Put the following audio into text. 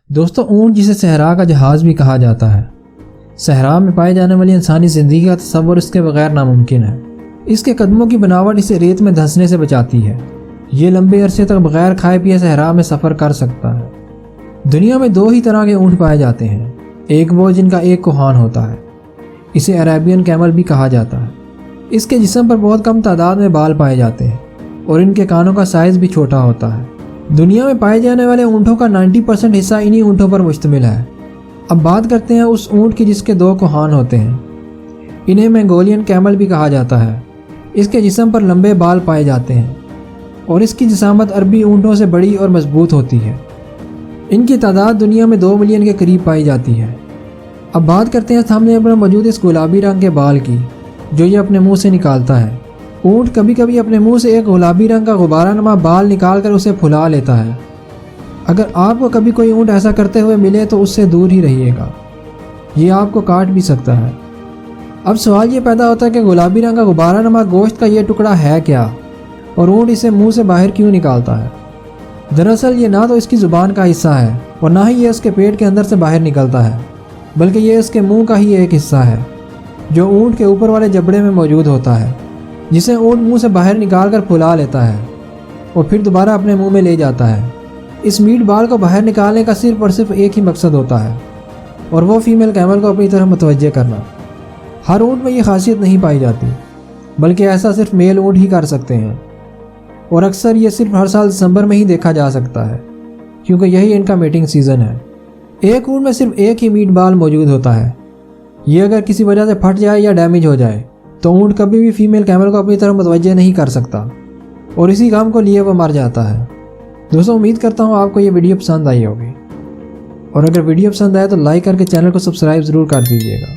دوستو، اونٹ جسے صحرا کا جہاز بھی کہا جاتا ہے، صحرا میں پائے جانے والی انسانی زندگی کا تصور اس کے بغیر ناممکن ہے۔ اس کے قدموں کی بناوٹ اسے ریت میں دھنسنے سے بچاتی ہے۔ یہ لمبے عرصے تک بغیر کھائے پیے صحرا میں سفر کر سکتا ہے۔ دنیا میں 2 ہی طرح کے اونٹ پائے جاتے ہیں، ایک وہ جن کا ایک کوہان ہوتا ہے، اسے عربین کیمل بھی کہا جاتا ہے۔ اس کے جسم پر بہت کم تعداد میں بال پائے جاتے ہیں اور ان کے کانوں کا سائز بھی چھوٹا ہوتا ہے۔ دنیا میں پائے جانے والے اونٹوں کا 90% حصہ انہی اونٹوں پر مشتمل ہے۔ اب بات کرتے ہیں اس اونٹ کی جس کے 2 کوہان ہوتے ہیں۔ انہیں منگولین کیمل بھی کہا جاتا ہے۔ اس کے جسم پر لمبے بال پائے جاتے ہیں اور اس کی جسامت عربی اونٹوں سے بڑی اور مضبوط ہوتی ہے۔ ان کی تعداد دنیا میں 2 ملین کے قریب پائی جاتی ہے۔ اب بات کرتے ہیں سامنے پر موجود اس گلابی رنگ کے بال کی جو یہ اپنے منہ سے نکالتا ہے۔ اونٹ کبھی کبھی اپنے منہ سے ایک گلابی رنگ کا غبارہ نما بال نکال کر اسے پھلا لیتا ہے۔ اگر آپ کو کبھی کوئی اونٹ ایسا کرتے ہوئے ملے تو اس سے دور ہی رہیے گا، یہ آپ کو کاٹ بھی سکتا ہے۔ اب سوال یہ پیدا ہوتا ہے کہ گلابی رنگ کا غبارہ نما گوشت کا یہ ٹکڑا ہے کیا، اور اونٹ اسے منہ سے باہر کیوں نکالتا ہے؟ دراصل یہ نہ تو اس کی زبان کا حصہ ہے اور نہ ہی یہ اس کے پیٹ کے اندر سے باہر نکلتا ہے، بلکہ یہ اس کے منہ کا ہی ایک حصہ ہے جو اونٹ کے اوپر والے جبڑے میں موجود ہوتا ہے، جسے اونٹ منہ سے باہر نکال کر پھلا لیتا ہے اور پھر دوبارہ اپنے منہ میں لے جاتا ہے۔ اس میٹ بال کو باہر نکالنے کا صرف اور صرف ایک ہی مقصد ہوتا ہے، اور وہ فیمیل کیمل کو اپنی طرف متوجہ کرنا۔ ہر اونٹ میں یہ خاصیت نہیں پائی جاتی، بلکہ ایسا صرف میل اونٹ ہی کر سکتے ہیں، اور اکثر یہ صرف ہر سال دسمبر میں ہی دیکھا جا سکتا ہے، کیونکہ یہی ان کا میٹنگ سیزن ہے۔ ایک اونٹ میں صرف ایک ہی میٹ بال موجود ہوتا ہے۔ یہ اگر کسی وجہ سے پھٹ جائے یا ڈیمیج ہو جائے تو اونٹ کبھی بھی فیمیل کیمل کو اپنی طرف متوجہ نہیں کر سکتا، اور اسی کام کو لیے وہ مر جاتا ہے۔ دوستوں، امید کرتا ہوں آپ کو یہ ویڈیو پسند آئی ہوگی، اور اگر ویڈیو پسند آئے تو لائک کر کے چینل کو سبسکرائب ضرور کر دیجیے گا۔